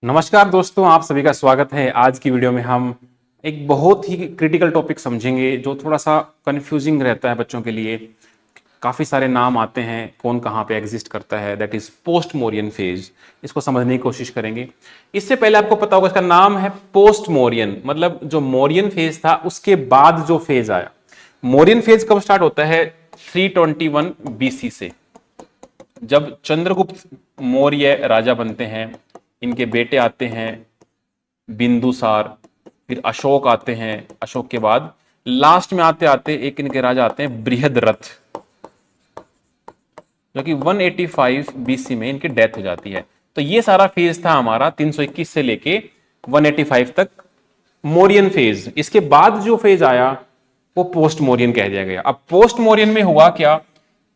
नमस्कार दोस्तों, आप सभी का स्वागत है। आज की वीडियो में हम एक बहुत ही क्रिटिकल टॉपिक समझेंगे जो थोड़ा सा कंफ्यूजिंग रहता है बच्चों के लिए। काफ़ी सारे नाम आते हैं, कौन कहाँ पे एग्जिस्ट करता है, that is post Mauryan phase. इसको समझने की कोशिश करेंगे। इससे पहले आपको पता होगा इसका नाम है पोस्ट मोरियन, मतलब जो मोरियन फेज था उसके बाद जो फेज आया। मोरियन फेज कब स्टार्ट होता है? 321 बीसी से, जब चंद्रगुप्त मौर्य राजा बनते हैं। इनके बेटे आते हैं बिंदुसार, फिर अशोक आते हैं। अशोक के बाद लास्ट में आते आते एक इनके राजा आते हैं बृहद्रथ, जो कि 185 बीसी में इनकी डेथ हो जाती है। तो ये सारा फेज था हमारा 321 से लेके 185 तक, मोरियन फेज। इसके बाद जो फेज आया वो पोस्ट मोरियन कह दिया गया। अब पोस्ट मोरियन में हुआ क्या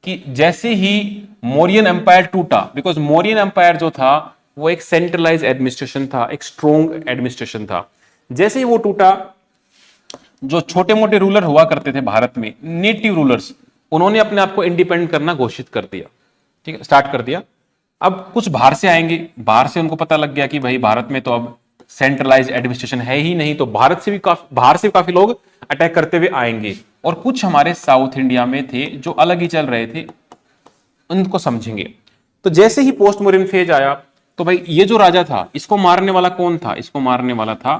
कि जैसे ही मौर्यन एम्पायर टूटा, बिकॉज मौर्यन एम्पायर जो था वो एक सेंट्रलाइज एडमिनिस्ट्रेशन था, एक स्ट्रॉन्ग एडमिनिस्ट्रेशन था। जैसे ही वो टूटा, जो छोटे मोटे रूलर हुआ करते थे भारत में, नेटिव रूलर्स, उन्होंने अपने आप को इंडिपेंडेंट करना घोषित कर दिया। ठीक है, स्टार्ट कर दिया। अब कुछ बाहर से आएंगे, बाहर से उनको पता लग गया कि भाई भारत में तो अब सेंट्रलाइज एडमिनिस्ट्रेशन है ही नहीं, तो भारत से भी बाहर से भी काफी लोग अटैक करते हुए आएंगे। और कुछ हमारे साउथ इंडिया में थे जो अलग ही चल रहे थे, उनको समझेंगे। तो जैसे ही पोस्ट मोरियन फेज आया, तो भाई ये जो राजा था इसको मारने वाला कौन था? इसको मारने वाला था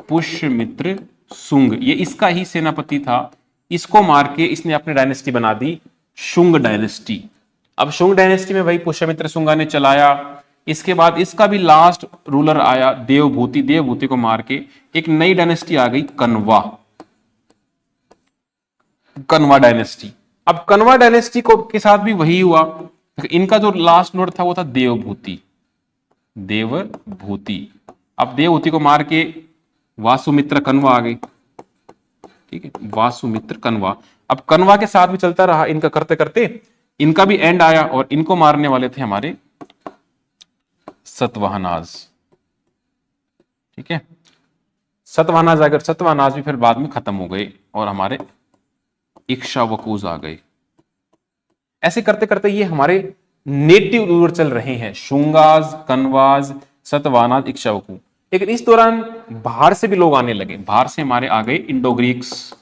पुष्यमित्र शुंग। ये इसका ही सेनापति था। इसको मार के इसने अपनी डायनेस्टी बना दी, शुंग डायनेस्टी। अब शुंग डायनेस्टी में भाई पुष्यमित्र शुंगा ने चलाया। इसके बाद इसका भी लास्ट रूलर आया देवभूति। देवभूति को मार के एक नई डायनेस्टी आ गई, कनवा। कनवा डायनेस्टी। अब कनवा डायनेस्टी को के साथ भी वही हुआ। इनका जो लास्ट लॉर्ड था वो था देवभूति। देवभूति। अब देवभूति को मार के वासुमित्र कनवा आ गई। ठीक है, वासुमित्र कनवा। अब कनवा के साथ भी चलता रहा इनका, करते करते इनका भी एंड आया और इनको मारने वाले थे हमारे सतवाहनाज। ठीक है, सतवाहनाज अगर सतवाहनाज भी फिर बाद में खत्म हो गए और हमारे इक्ष्वाकुज आ गए। ऐसे करते करते ये हमारे नेटिव रूलर चल रहे हैं, शुंगाज, कनवाज, सतवाहनाज, इक्ष्वाकु। लेकिन इस दौरान बाहर से भी लोग आने लगे। बाहर से हमारे आ गए इंडोग्रीक्स।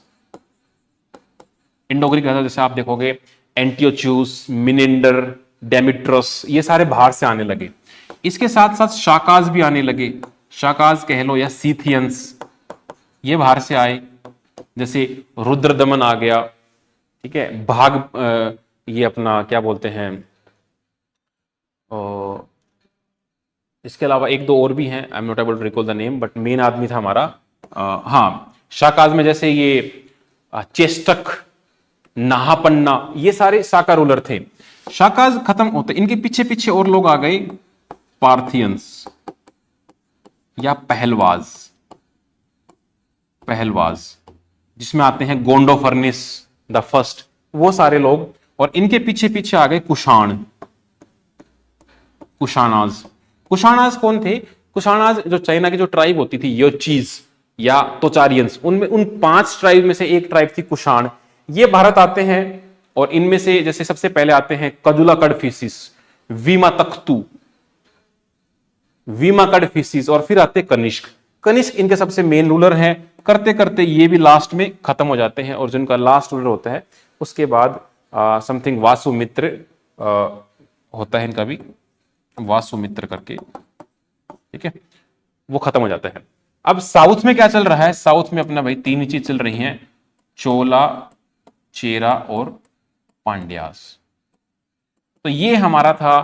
इंडोग्रीक जैसे आप देखोगे एंटियोचूस, मिनिंडर, डेमिट्रस, ये सारे बाहर से आने लगे। इसके साथ साथ शाकाज भी आने लगे। शाकाज कह लो या सीथियंस, ये बाहर से आए। जैसे रुद्रदमन आ गया। ठीक है, ये अपना क्या बोलते हैं, इसके अलावा एक दो और भी हैं, I am not able to recall the name, but main आदमी था हमारा हाँ शाकाज में। जैसे ये चेस्टक, नाहापन्ना, ये सारे शाका रूलर थे। शाकाज खत्म होते इनके पीछे पीछे और लोग आ गए, पार्थियंस या पहलवाज। पहलवाज जिसमें आते हैं गोंडोफर्निस द फर्स्ट, वो सारे लोग। और इनके पीछे पीछे आ गए कुषाण, कुशानाज। कुशानाज कौन थे? कुशानाज जो चाइना की जो ट्राइब होती थी, योचीज या तोचारियंस, उनमें उन 5 ट्राइब में से एक ट्राइब थी कुषाण। ये भारत आते हैं और इनमें से जैसे सबसे पहले आते हैं कजुला कडफिसिस, वीमा तख्तु, वीमा कडफिसिस, और फिर आते कनिष्क। कनिष्क इनके सबसे मेन रूलर हैं। करते करते ये भी लास्ट में खत्म हो जाते हैं और जिनका लास्ट रूलर होता है उसके बाद समथिंग वासुमित्र होता है इनका भी, वासुमित्र करके। ठीक है, वो खत्म हो जाता है। अब साउथ में क्या चल रहा है? साउथ में अपना भाई 3 ही चीज चल रही हैं, चोला, चेरा और पांड्यास। तो ये हमारा था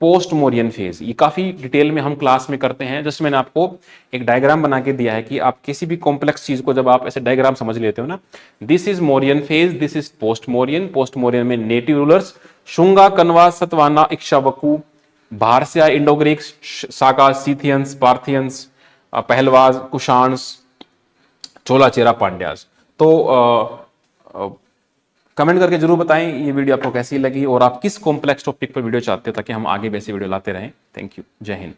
पोस्ट मोरियन फेज। ये काफी डिटेल में हम क्लास में करते हैं। जस्ट मैंने आपको एक डायग्राम बना के दिया है कि आप किसी भी कॉम्प्लेक्स चीज को जब आप ऐसे डायग्राम समझ लेते हो ना, this is Mauryan phase, this is post Mauryan. Post Mauryan में नेटिव रूलर्स शुंगा, कनवा, सतवाहना, इक्ष्वाकु। बाहर से आए इंडोग्रीक्स, साका, सीथियंस, पार्थियंस, पहलवाज, कुषाण्स, चोला, चेरा, पांड्यास। तो कमेंट करके जरूर बताएं ये वीडियो आपको कैसी लगी और आप किस कॉम्प्लेक्स टॉपिक पर वीडियो चाहते हो, ताकि हम आगे वैसे वीडियो लाते रहें। थैंक यू, जय हिंद।